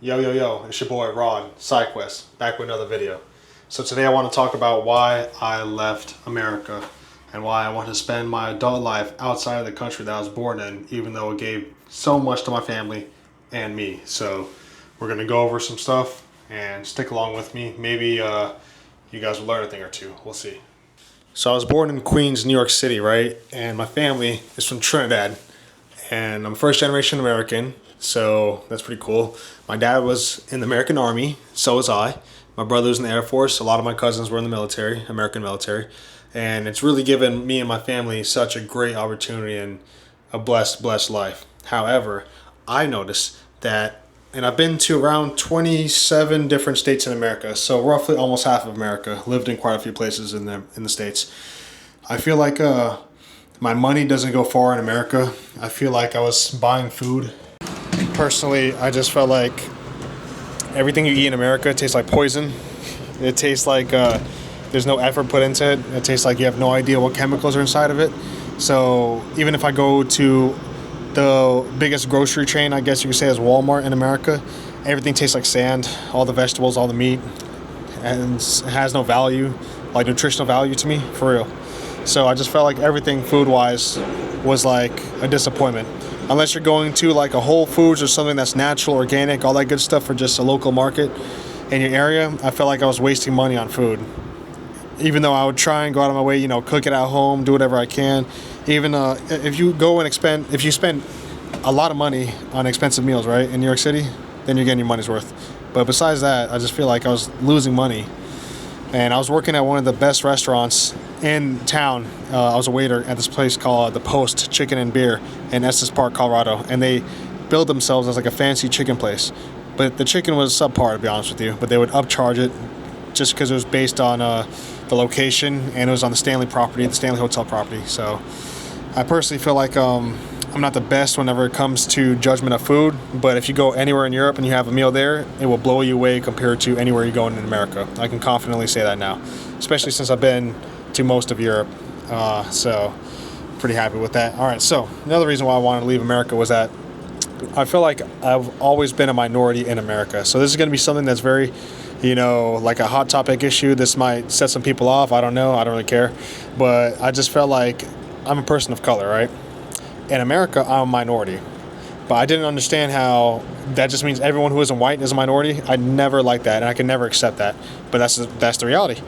Yo, yo, yo, it's your boy Rod, SideQuest, back with another video. So today I want to talk about why I left America and why I want to spend my adult life outside of the country that I was born in, even though it gave so much to my family and me. So we're going to go over some stuff and stick along with me. Maybe you guys will learn a thing or two. We'll see. So I was born in Queens, New York City, right? And my family is from Trinidad. And I'm first generation American, so that's pretty cool. My dad was in the American Army, so was I. My brother was in the Air Force. A lot of my cousins were in the military, American military. And it's really given me and my family such a great opportunity and a blessed life. However, I noticed that, and I've been to around 27 different states in America, so roughly almost half of America, lived in quite a few places in the States. I feel like my money doesn't go far in America. I feel like I was buying food. Personally, I just felt like everything you eat in America tastes like poison. It tastes like there's no effort put into it. It tastes like you have no idea what chemicals are inside of it. So even if I go to the biggest grocery chain, I guess you could say, is Walmart in America, everything tastes like sand. All the vegetables, all the meat, and it has no value, like nutritional value to me, for real. So I just felt like everything food-wise was like a disappointment. Unless you're going to like a Whole Foods or something that's natural, organic, all that good stuff for just a local market in your area, I felt like I was wasting money on food. Even though I would try and go out of my way, cook it at home, do whatever I can. Even if you spend a lot of money on expensive meals, right, in New York City, then you're getting your money's worth. But besides that, I just feel like I was losing money. And I was working at one of the best restaurants in town. I was a waiter at this place called The Post Chicken and Beer in Estes Park, Colorado. And they billed themselves as like a fancy chicken place. But the chicken was subpar, to be honest with you. But they would upcharge it just because it was based on the location, and it was on the Stanley property, the Stanley Hotel property. So I personally feel like I'm not the best whenever it comes to judgment of food, but if you go anywhere in Europe and you have a meal there, it will blow you away compared to anywhere you go in America. I can confidently say that now, especially since I've been to most of Europe. So pretty happy with that. All right, so another reason why I wanted to leave America was that I feel like I've always been a minority in America. So this is going to be something that's very, like a hot topic issue. This might set some people off. I don't know. I don't really care. But I just felt like I'm a person of color, right? In America, I'm a minority. But I didn't understand how that just means everyone who isn't white is a minority. I never liked that, and I can never accept that. But that's the reality.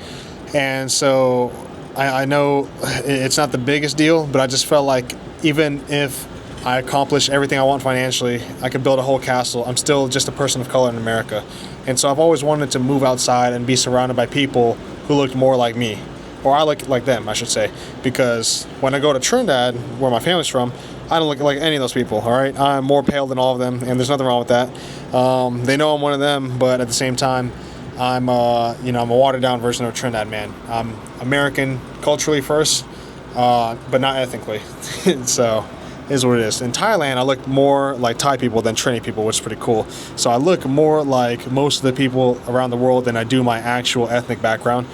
And so I know it's not the biggest deal, but I just felt like even if I accomplish everything I want financially, I could build a whole castle, I'm still just a person of color in America. And so I've always wanted to move outside and be surrounded by people who looked more like me. Or I look like them, I should say. Because when I go to Trinidad, where my family's from, I don't look like any of those people, all right? I'm more pale than all of them, and there's nothing wrong with that. They know I'm one of them, but at the same time, I'm a watered-down version of a Trinidad man. I'm American culturally first, but not ethnically. So it is what it is. In Thailand, I look more like Thai people than Trini people, which is pretty cool. So I look more like most of the people around the world than I do my actual ethnic background,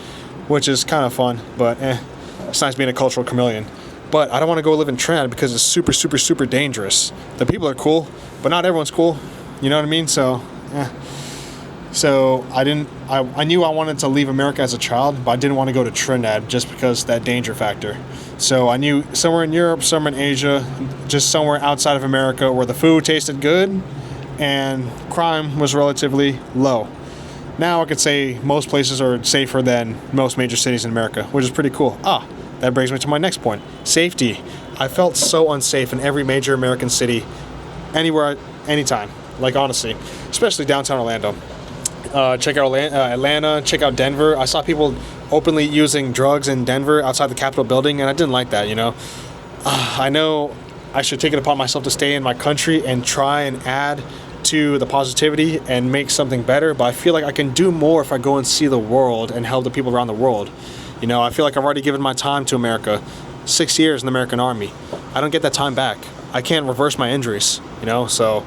which is kind of fun, but it's nice being a cultural chameleon. But I don't want to go live in Trinidad because it's super, super, super dangerous. The people are cool, but not everyone's cool. You know what I mean? So I knew I wanted to leave America as a child, but I didn't want to go to Trinidad just because of that danger factor. So I knew somewhere in Europe, somewhere in Asia, just somewhere outside of America where the food tasted good and crime was relatively low. Now I could say most places are safer than most major cities in America, which is pretty cool. That brings me to my next point. Safety. I felt so unsafe in every major American city, anywhere, anytime. Like, honestly, especially downtown Orlando. Check out Atlanta, check out Denver. I saw people openly using drugs in Denver outside the Capitol building, and I didn't like that, I know I should take it upon myself to stay in my country and try and add to the positivity and make something better, but I feel like I can do more if I go and see the world and help the people around the world. I feel like I've already given my time to America. 6 years in the American Army. I don't get that time back. I can't reverse my injuries, so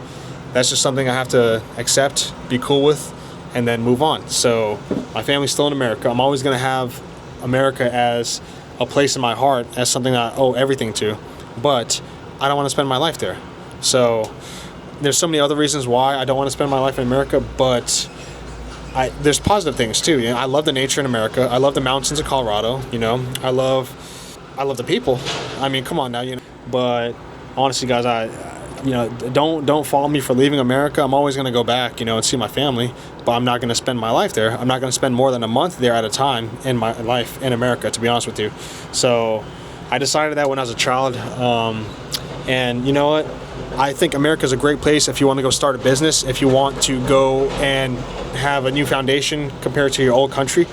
that's just something I have to accept, be cool with, and then move on. So my family's still in America. I'm always going to have America as a place in my heart, as something I owe everything to, but I don't want to spend my life there. So there's so many other reasons why I don't want to spend my life in America, but there's positive things too. You know, I love the nature in America. I love the mountains of Colorado. You know, I love the people. I mean, come on now, you know. But honestly, guys, don't follow me for leaving America. I'm always going to go back, you know, and see my family, but I'm not going to spend my life there. I'm not going to spend more than a month there at a time in my life in America, to be honest with you. So I decided that when I was a child. And you know what? I think America is a great place if you want to go start a business, if you want to go and have a new foundation compared to your old country.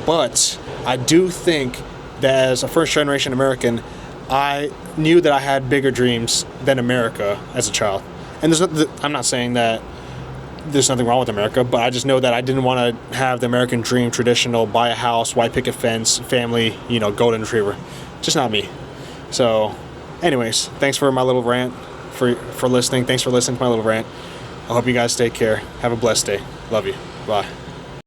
But I do think that as a first-generation American, I knew that I had bigger dreams than America as a child. And I'm not saying that there's nothing wrong with America, but I just know that I didn't want to have the American dream, traditional, buy a house, white picket fence, family, you know, golden retriever. Just not me. So anyways, thanks for my little rant, for listening. Thanks for listening to my little rant. I hope you guys take care. Have a blessed day. Love you. Bye.